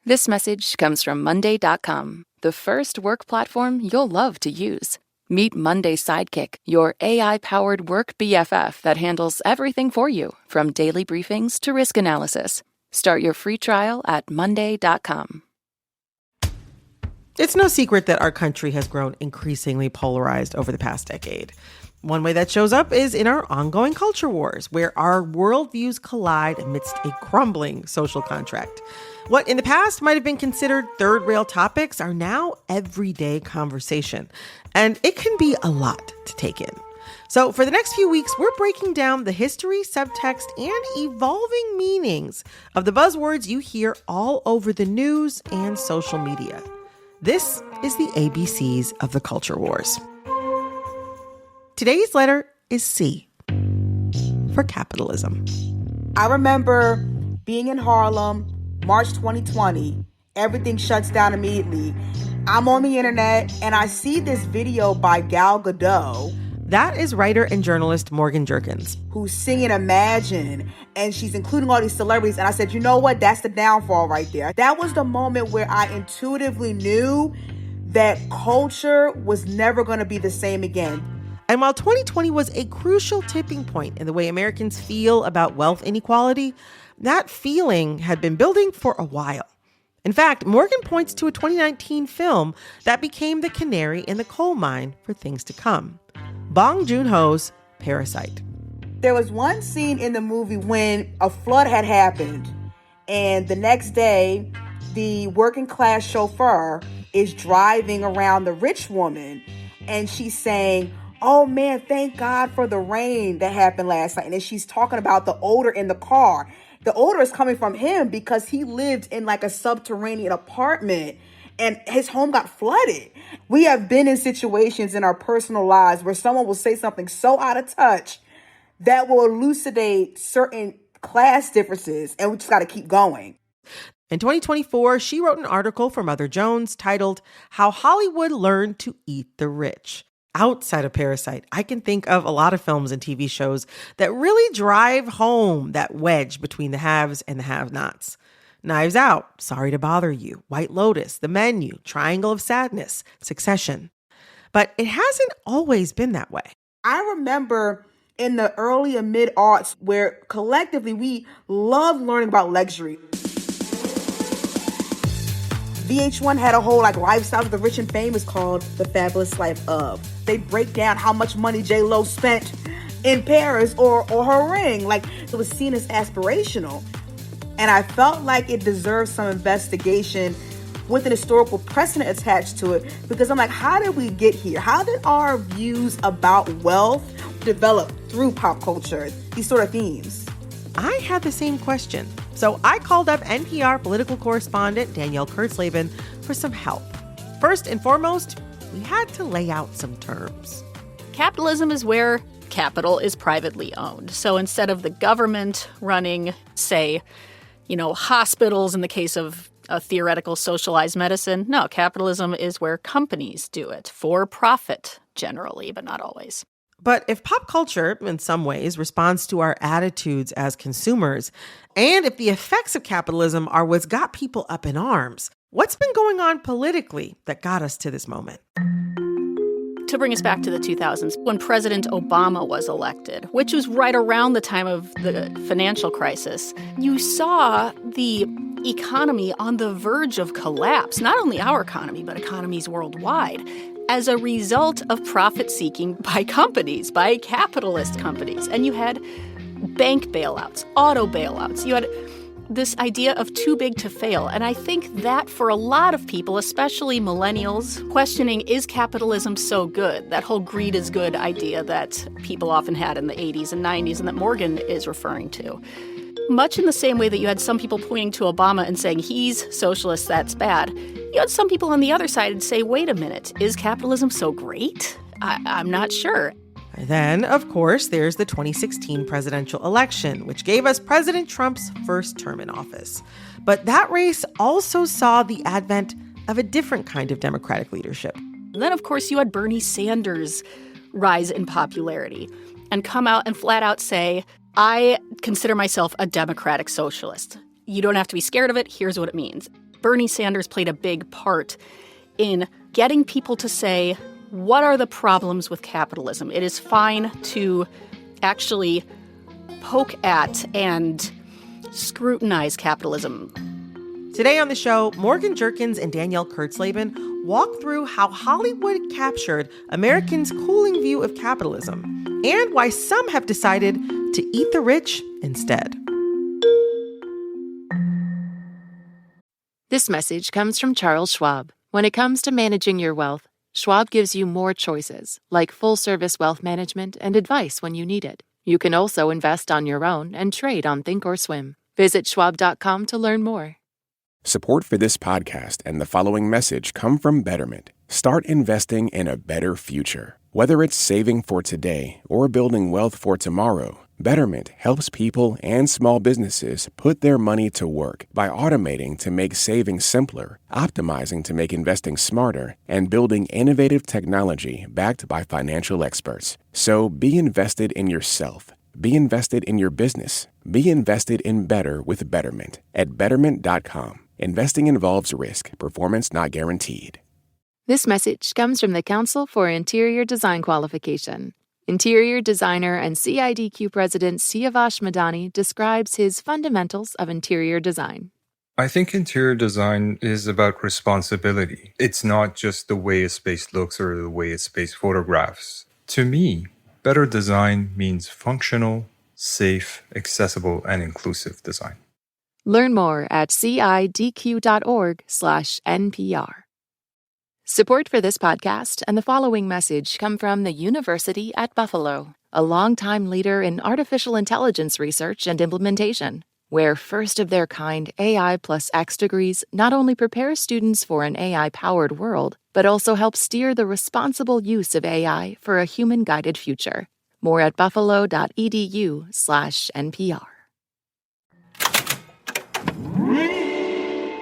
This message comes from Monday.com, the first work platform you'll love to use. Meet Monday Sidekick, your AI-powered work BFF that handles everything for you, from daily briefings to risk analysis. Start your free trial at Monday.com. It's no secret that our country has grown increasingly polarized over the past decade. One way that shows up is in our ongoing culture wars, where our worldviews collide amidst a crumbling social contract. What in the past might have been considered third-rail topics are now everyday conversation, and it can be a lot to take in. So for the next few weeks, we're breaking down the history, subtext, and evolving meanings of the buzzwords you hear all over the news and social media. This is the ABCs of the culture wars. Today's letter is C, for capitalism. I remember being in Harlem, March 2020. Everything shuts down immediately. I'm on the internet and I see this video by Gal Gadot. That is writer and journalist Morgan Jerkins, who's singing Imagine, and she's including all these celebrities. And I said, you know what? That's the downfall right there. That was the moment where I intuitively knew that culture was never going to be the same again. And while 2020 was a crucial tipping point in the way Americans feel about wealth inequality, that feeling had been building for a while. In fact, Morgan points to a 2019 film that became the canary in the coal mine for things to come. Bong Joon-ho's Parasite. There was one scene in the movie when a flood had happened, and the next day, the working class chauffeur is driving around the rich woman, and she's saying, oh man, thank God for the rain that happened last night. And then she's talking about the odor in the car. The odor is coming from him because he lived in like a subterranean apartment and his home got flooded. We have been in situations in our personal lives where someone will say something so out of touch that will elucidate certain class differences, and we just got to keep going. In 2024, she wrote an article for Mother Jones titled, How Hollywood Learned to Eat the Rich. Outside of Parasite, I can think of a lot of films and TV shows that really drive home that wedge between the haves and the have-nots. Knives Out, Sorry to Bother You, White Lotus, The Menu, Triangle of Sadness, Succession. But it hasn't always been that way. I remember in the early and mid-aughts where collectively we loved learning about luxury. VH1 had a whole lifestyle of the rich and famous called The Fabulous Life of. They break down how much money J-Lo spent in Paris or her ring. It was seen as aspirational. And I felt like it deserved some investigation with an historical precedent attached to it, because I'm like, how did we get here? How did our views about wealth develop through pop culture, these sort of themes? I had the same question. So I called up NPR political correspondent Danielle Kurtzleben for some help. First and foremost, we had to lay out some terms. Capitalism is where capital is privately owned. So instead of the government running, say, hospitals in the case of a theoretical socialized medicine, no, capitalism is where companies do it for profit, generally, but not always. But if pop culture, in some ways, responds to our attitudes as consumers, and if the effects of capitalism are what's got people up in arms, what's been going on politically that got us to this moment? To bring us back to the 2000s, when President Obama was elected, which was right around the time of the financial crisis, you saw the economy on the verge of collapse, not only our economy, but economies worldwide, as a result of profit-seeking by companies, by capitalist companies. And you had bank bailouts, auto bailouts. You had this idea of too big to fail. And I think that for a lot of people, especially millennials, questioning, is capitalism so good? That whole greed is good idea that people often had in the 80s and 90s and that Morgan is referring to. Much in the same way that you had some people pointing to Obama and saying he's socialist, that's bad, you had some people on the other side and say, wait a minute, is capitalism so great? I'm not sure. Then, of course, there's the 2016 presidential election, which gave us President Trump's first term in office. But that race also saw the advent of a different kind of democratic leadership. And then, of course, you had Bernie Sanders rise in popularity and come out and flat out say, I consider myself a democratic socialist. You don't have to be scared of it. Here's what it means. Bernie Sanders played a big part in getting people to say, what are the problems with capitalism? It is fine to actually poke at and scrutinize capitalism. Today on the show, Morgan Jerkins and Danielle Kurtzleben walk through how Hollywood captured Americans' cooling view of capitalism and why some have decided to eat the rich instead. This message comes from Charles Schwab. When it comes to managing your wealth, Schwab gives you more choices, like full-service wealth management and advice when you need it. You can also invest on your own and trade on Thinkorswim. Visit schwab.com to learn more. Support for this podcast and the following message come from Betterment. Start investing in a better future. Whether it's saving for today or building wealth for tomorrow, Betterment helps people and small businesses put their money to work by automating to make saving simpler, optimizing to make investing smarter, and building innovative technology backed by financial experts. So be invested in yourself. Be invested in your business. Be invested in better with Betterment at Betterment.com. Investing involves risk. Performance not guaranteed. This message comes from the Council for Interior Design Qualification. Interior designer and CIDQ president Siavash Madani describes his fundamentals of interior design. I think interior design is about responsibility. It's not just the way a space looks or the way a space photographs. To me, better design means functional, safe, accessible, and inclusive design. Learn more at cidq.org/NPR. Support for this podcast and the following message come from the University at Buffalo, a longtime leader in artificial intelligence research and implementation, where first-of-their-kind AI plus X degrees not only prepare students for an AI-powered world, but also help steer the responsible use of AI for a human-guided future. More at buffalo.edu/NPR.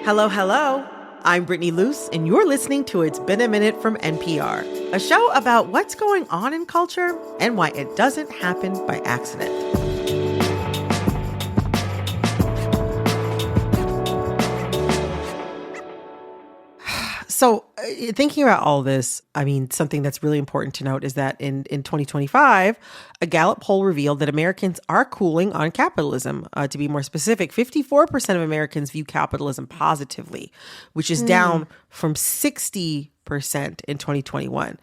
Hello, hello. I'm Brittany Luce, and you're listening to It's Been a Minute from NPR, a show about what's going on in culture and why it doesn't happen by accident. So thinking about all this, I mean, something that's really important to note is that in 2025, a Gallup poll revealed that Americans are cooling on capitalism. To be more specific, 54% of Americans view capitalism positively, which is down from 60% in 2021.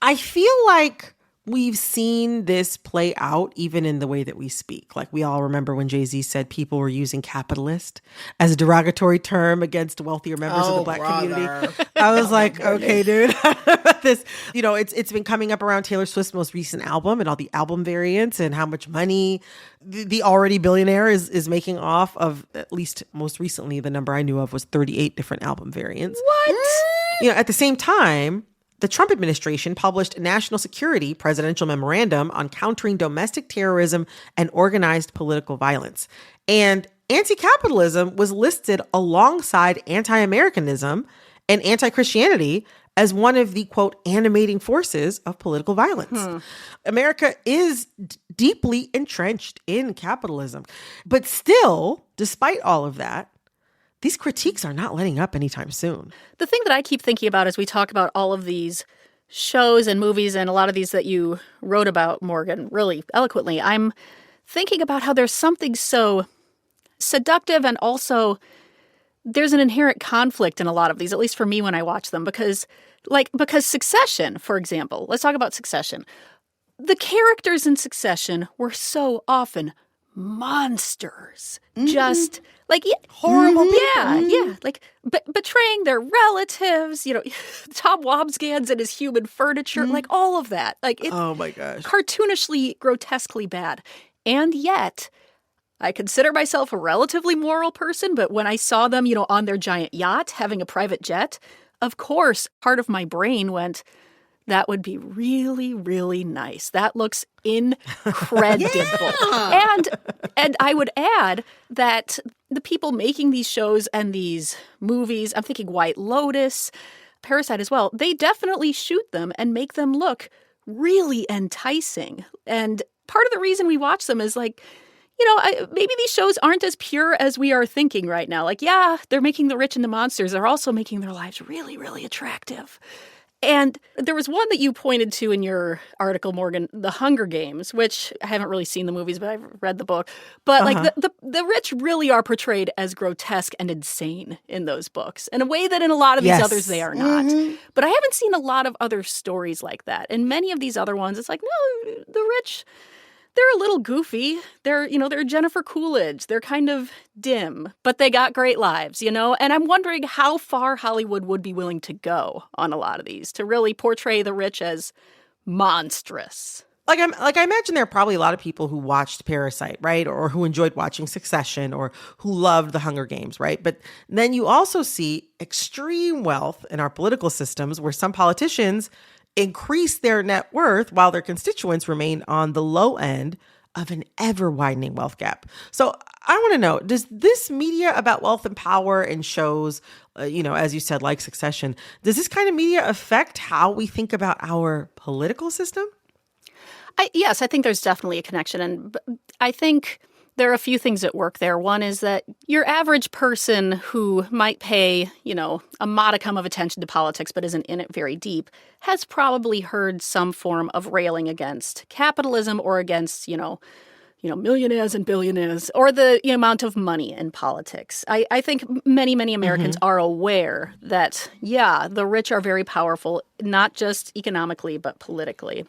I feel like we've seen this play out even in the way that we speak. Like, we all remember when Jay-Z said people were using capitalist as a derogatory term against wealthier members of the Black community. I was like, okay, dude, this, you know, it's been coming up around Taylor Swift's most recent album and all the album variants and how much money the already billionaire is making off of, at least most recently, the number I knew of was 38 different album variants. What? You know, at the same time, the Trump administration published a national security presidential memorandum on countering domestic terrorism and organized political violence. And anti-capitalism was listed alongside anti-Americanism and anti-Christianity as one of the, quote, animating forces of political violence. America is deeply entrenched in capitalism. But still, despite all of that, these critiques are not letting up anytime soon. The thing that I keep thinking about as we talk about all of these shows and movies and a lot of these that you wrote about, Morgan, really eloquently, I'm thinking about how there's something so seductive and also there's an inherent conflict in a lot of these, at least for me when I watch them, because Succession, for example, let's talk about Succession. The characters in Succession were so often monsters, just like horrible people. Yeah, like betraying their relatives. You know, Tom Wambsgans and his human furniture, like all of that. Like, it's oh my gosh, cartoonishly, grotesquely bad. And yet, I consider myself a relatively moral person. But when I saw them, you know, on their giant yacht having a private jet, of course, part of my brain went, that would be really, really nice. That looks incredible. And I would add that the people making these shows and these movies, I'm thinking White Lotus, Parasite as well, they definitely shoot them and make them look really enticing. And part of the reason we watch them is like, maybe these shows aren't as pure as we are thinking right now. Like, yeah, they're making the rich into monsters. They're also making their lives really, really attractive. And there was one that you pointed to in your article, Morgan, The Hunger Games, which I haven't really seen the movies, but I've read the book. But like the rich really are portrayed as grotesque and insane in those books in a way that in a lot of these others they are not. But I haven't seen a lot of other stories like that. And many of these other ones, it's like, no, the rich, they're a little goofy. They're Jennifer Coolidge. They're kind of dim, but they got great lives, And I'm wondering how far Hollywood would be willing to go on a lot of these to really portray the rich as monstrous. I imagine there are probably a lot of people who watched Parasite, right? Or who enjoyed watching Succession or who loved The Hunger Games, right? But then you also see extreme wealth in our political systems where some politicians increase their net worth while their constituents remain on the low end of an ever-widening wealth gap. So I want to know, does this media about wealth and power and shows, as you said, like Succession, does this kind of media affect how we think about our political system? Yes, I think there's definitely a connection. And I think there are a few things at work there. One is that your average person who might pay, a modicum of attention to politics but isn't in it very deep has probably heard some form of railing against capitalism or against, millionaires and billionaires or the amount of money in politics. I think many, many Americans are aware that, the rich are very powerful, not just economically but politically.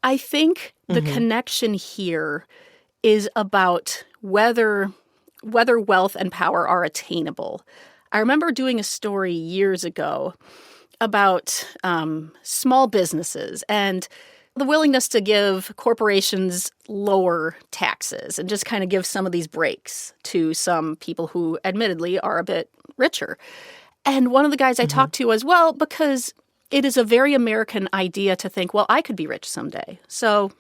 I think the connection here is about whether wealth and power are attainable. I remember doing a story years ago about small businesses and the willingness to give corporations lower taxes and just kind of give some of these breaks to some people who admittedly are a bit richer. And one of the guys I talked to was, well, because it is a very American idea to think, well, I could be rich someday. So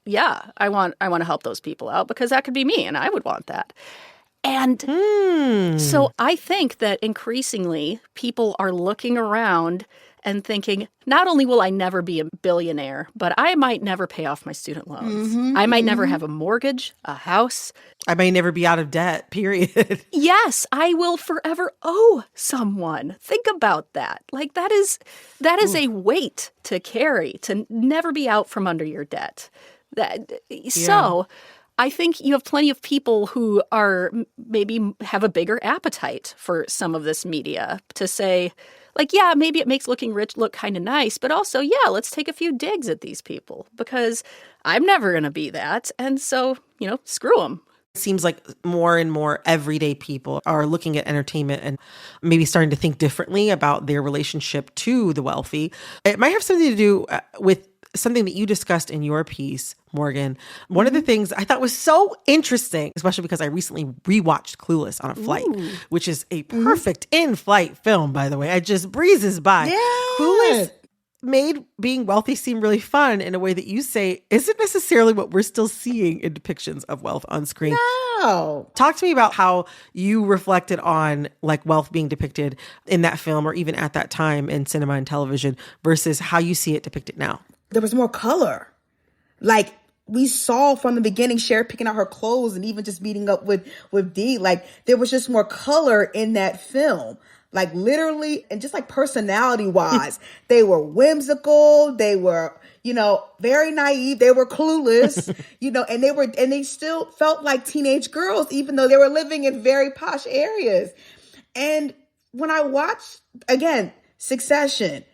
yeah, I want to help those people out because that could be me and I would want that. And so I think that increasingly people are looking around and thinking, not only will I never be a billionaire, but I might never pay off my student loans. I might never have a mortgage, a house. I may never be out of debt, period. Yes, I will forever owe someone. Think about that. Like that is a weight to carry, to never be out from under your debt. So I think you have plenty of people who are maybe have a bigger appetite for some of this media to say, like, yeah, maybe it makes looking rich look kind of nice, but also, yeah, let's take a few digs at these people because I'm never going to be that. And so, screw them. It seems like more and more everyday people are looking at entertainment and maybe starting to think differently about their relationship to the wealthy. It might have something to do with something that you discussed in your piece, Morgan. One of the things I thought was so interesting, especially because I recently rewatched Clueless on a flight, which is a perfect in-flight film, by the way. It just breezes by. Yeah. Clueless made being wealthy seem really fun in a way that you say isn't necessarily what we're still seeing in depictions of wealth on screen. No. Talk to me about how you reflected on like wealth being depicted in that film or even at that time in cinema and television versus how you see it depicted now. There was more color. Like we saw from the beginning, Cher picking out her clothes and even just meeting up with Dee. Like there was just more color in that film. Like literally and just like personality wise, they were whimsical. They were, very naive. They were clueless, and they still felt like teenage girls, even though they were living in very posh areas. And when I watched again, Succession,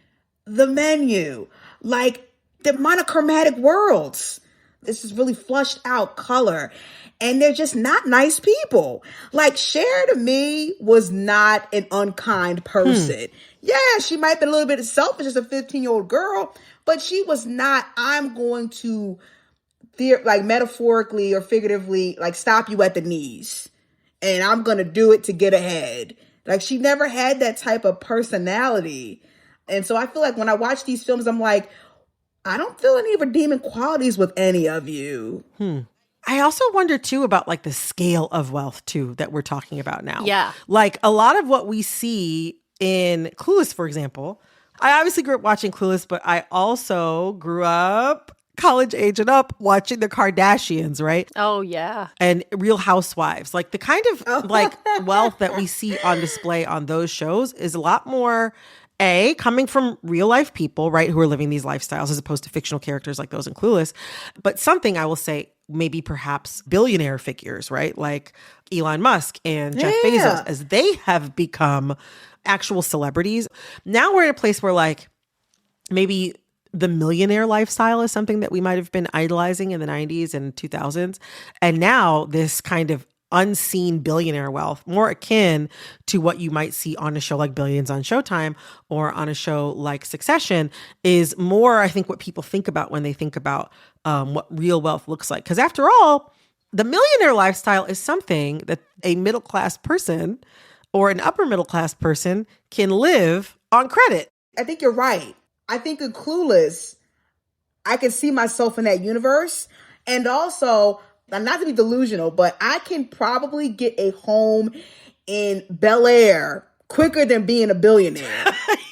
The Menu, like the monochromatic worlds, this is really flushed out color. And they're just not nice people. Like Cher to me was not an unkind person. Yeah, she might have been a little bit selfish as a 15-year-old girl, but she was not, I'm going to like metaphorically or figuratively like stop you at the knees and I'm going to do it to get ahead. Like she never had that type of personality. And so I feel like when I watch these films, I'm like, I don't feel any redeeming qualities with any of you. I also wonder too about like the scale of wealth too that we're talking about now. Yeah. Like a lot of what we see in Clueless, for example, I obviously grew up watching Clueless, but I also grew up college age and up watching the Kardashians, right? Oh, yeah. And Real Housewives. Like the kind of like wealth that we see on display on those shows is a lot more coming from real life people, right, who are living these lifestyles as opposed to fictional characters like those in Clueless. But something I will say, maybe perhaps billionaire figures, right? Like Elon Musk and Jeff Bezos, as they have become actual celebrities. Now we're in a place where like maybe the millionaire lifestyle is something that we might have been idolizing in the 90s and 2000s. And now this kind of unseen billionaire wealth, more akin to what you might see on a show like Billions on Showtime or on a show like Succession, is more, I think, what people think about when they think about what real wealth looks like. Because after all, the millionaire lifestyle is something that a middle-class person or an upper middle-class person can live on credit. I think you're right. I think in Clueless, I can see myself in that universe. And also, not to be delusional, but I can probably get a home in Bel Air quicker than being a billionaire.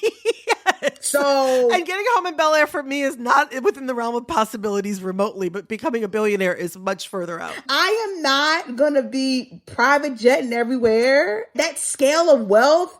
Yes. So, and getting a home in Bel Air for me is not within the realm of possibilities remotely, but becoming a billionaire is much further out. I am not going to be private jetting everywhere. That scale of wealth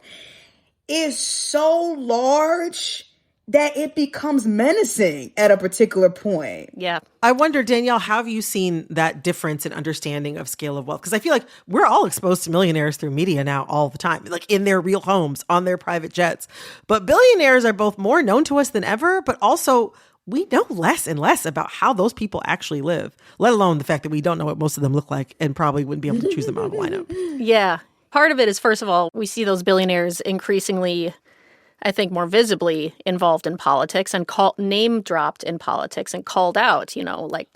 is so large that it becomes menacing at a particular point. Yeah. I wonder, Danielle, how have you seen that difference in understanding of scale of wealth? Because I feel like we're all exposed to millionaires through media now all the time, like in their real homes, on their private jets. But billionaires are both more known to us than ever, but also we know less and less about how those people actually live, let alone the fact that we don't know what most of them look like and probably wouldn't be able to choose them out of a lineup. Yeah. Part of it is, first of all, we see those billionaires increasingly, I think, more visibly involved in politics and name dropped in politics and called out, like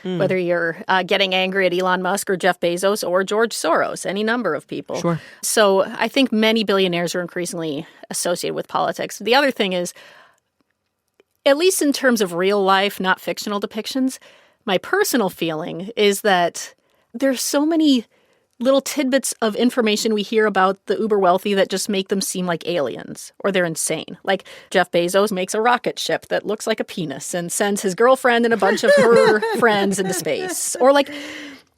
whether you're getting angry at Elon Musk or Jeff Bezos or George Soros, any number of people. Sure. So I think many billionaires are increasingly associated with politics. The other thing is, at least in terms of real life, not fictional depictions, my personal feeling is that there's so many little tidbits of information we hear about the uber wealthy that just make them seem like aliens or they're insane. Like Jeff Bezos makes a rocket ship that looks like a penis and sends his girlfriend and a bunch of her friends into space. Or like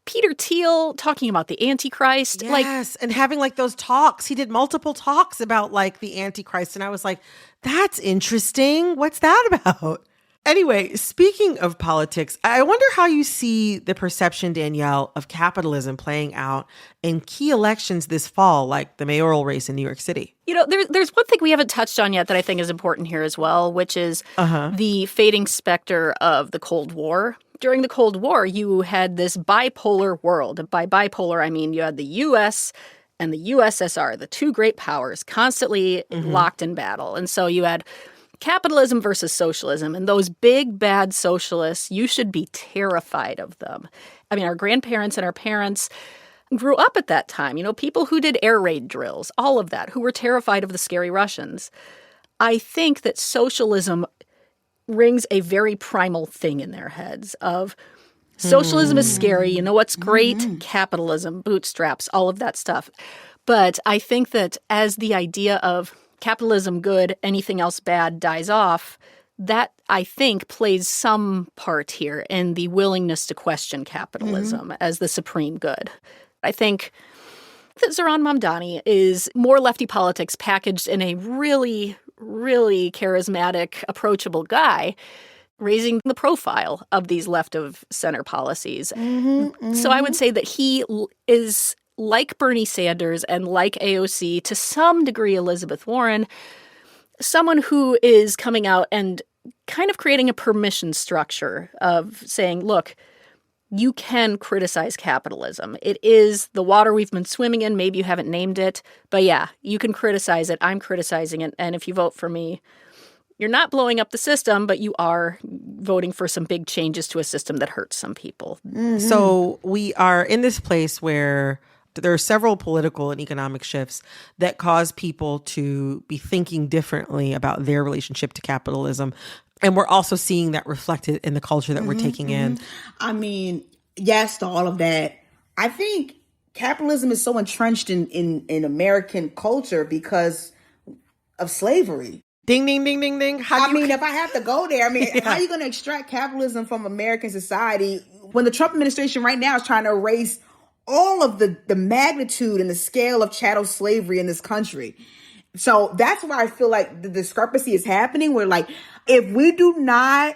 Peter Thiel talking about the Antichrist. Yes, and having like those talks. He did multiple talks about like the Antichrist. And I was like, that's interesting. What's that about? Anyway, speaking of politics, I wonder how you see the perception, Danielle, of capitalism playing out in key elections this fall, like the mayoral race in New York City. There's one thing we haven't touched on yet that I think is important here as well, which is the fading specter of the Cold War. During the Cold War, you had this bipolar world. By bipolar, I mean you had the U.S. and the USSR, the two great powers, constantly locked in battle. And so you had capitalism versus socialism, and those big, bad socialists, you should be terrified of them. I mean, our grandparents and our parents grew up at that time. People who did air raid drills, all of that, who were terrified of the scary Russians. I think that socialism rings a very primal thing in their heads of socialism is scary. You know what's great? Capitalism, bootstraps, all of that stuff. But I think that as the idea of capitalism good, anything else bad dies off, that, I think, plays some part here in the willingness to question capitalism as the supreme good. I think that Zohran Mamdani is more lefty politics packaged in a really, really charismatic, approachable guy, raising the profile of these left-of-center policies. So I would say that he is, like Bernie Sanders and like AOC, to some degree Elizabeth Warren, someone who is coming out and kind of creating a permission structure of saying, look, you can criticize capitalism. It is the water we've been swimming in. Maybe you haven't named it, but yeah, you can criticize it. I'm criticizing it. And if you vote for me, you're not blowing up the system, but you are voting for some big changes to a system that hurts some people. So we are in this place where there are several political and economic shifts that cause people to be thinking differently about their relationship to capitalism. And we're also seeing that reflected in the culture that we're taking in. I mean, yes to all of that. I think capitalism is so entrenched in American culture because of slavery. Ding, ding, ding, ding, ding. If I have to go there, how are you going to extract capitalism from American society when the Trump administration right now is trying to erase all of the magnitude and the scale of chattel slavery in this country? So that's where I feel like the discrepancy is happening, where like, if we do not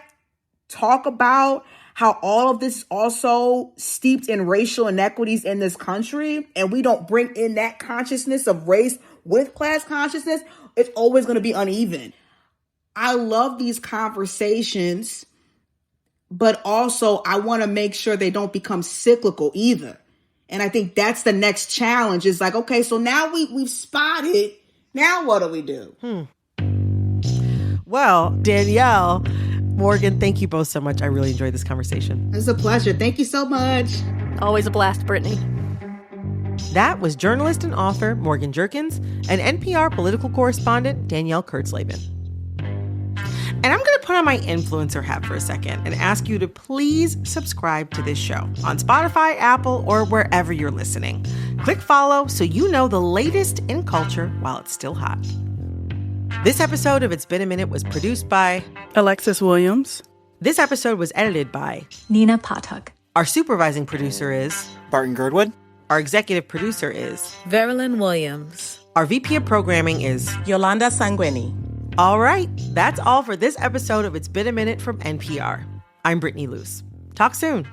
talk about how all of this is also steeped in racial inequities in this country, and we don't bring in that consciousness of race with class consciousness, it's always going to be uneven. I love these conversations, but also I want to make sure they don't become cyclical either. And I think that's the next challenge, is like, okay, so now we've spotted, now what do we do? Well, Danielle, Morgan, thank you both so much. I really enjoyed this conversation. It's a pleasure. Thank you so much. Always a blast, Brittany. That was journalist and author Morgan Jerkins and NPR political correspondent Danielle Kurtzleben. And I'm going to put on my influencer hat for a second and ask you to please subscribe to this show on Spotify, Apple, or wherever you're listening. Click follow so you know the latest in culture while it's still hot. This episode of It's Been a Minute was produced by Alexis Williams. This episode was edited by Nina Patak. Our supervising producer is Barton Girdwood. Our executive producer is Verilyn Williams. Our VP of programming is Yolanda Sanguini. All right, that's all for this episode of It's Been a Minute from NPR. I'm Brittany Luce. Talk soon.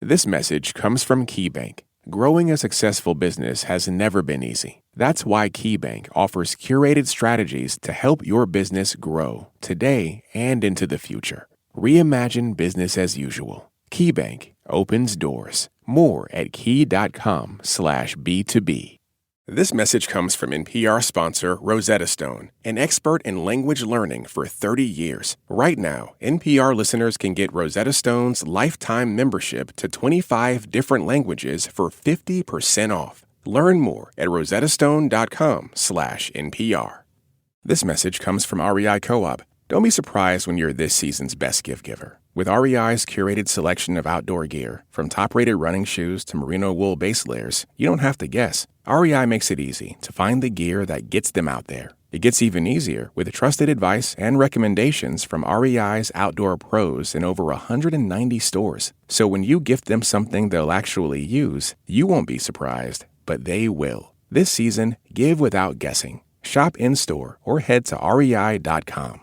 This message comes from KeyBank. Growing a successful business has never been easy. That's why KeyBank offers curated strategies to help your business grow today and into the future. Reimagine business as usual. KeyBank opens doors. More at key.com/B2B. This message comes from NPR sponsor Rosetta Stone, an expert in language learning for 30 years. Right now, NPR listeners can get Rosetta Stone's lifetime membership to 25 different languages for 50% off. Learn more at rosettastone.com/NPR. This message comes from REI Co-op. Don't be surprised when you're this season's best gift giver. With REI's curated selection of outdoor gear, from top-rated running shoes to merino wool base layers, you don't have to guess. REI makes it easy to find the gear that gets them out there. It gets even easier with trusted advice and recommendations from REI's outdoor pros in over 190 stores. So when you gift them something they'll actually use, you won't be surprised, but they will. This season, give without guessing. Shop in-store or head to rei.com.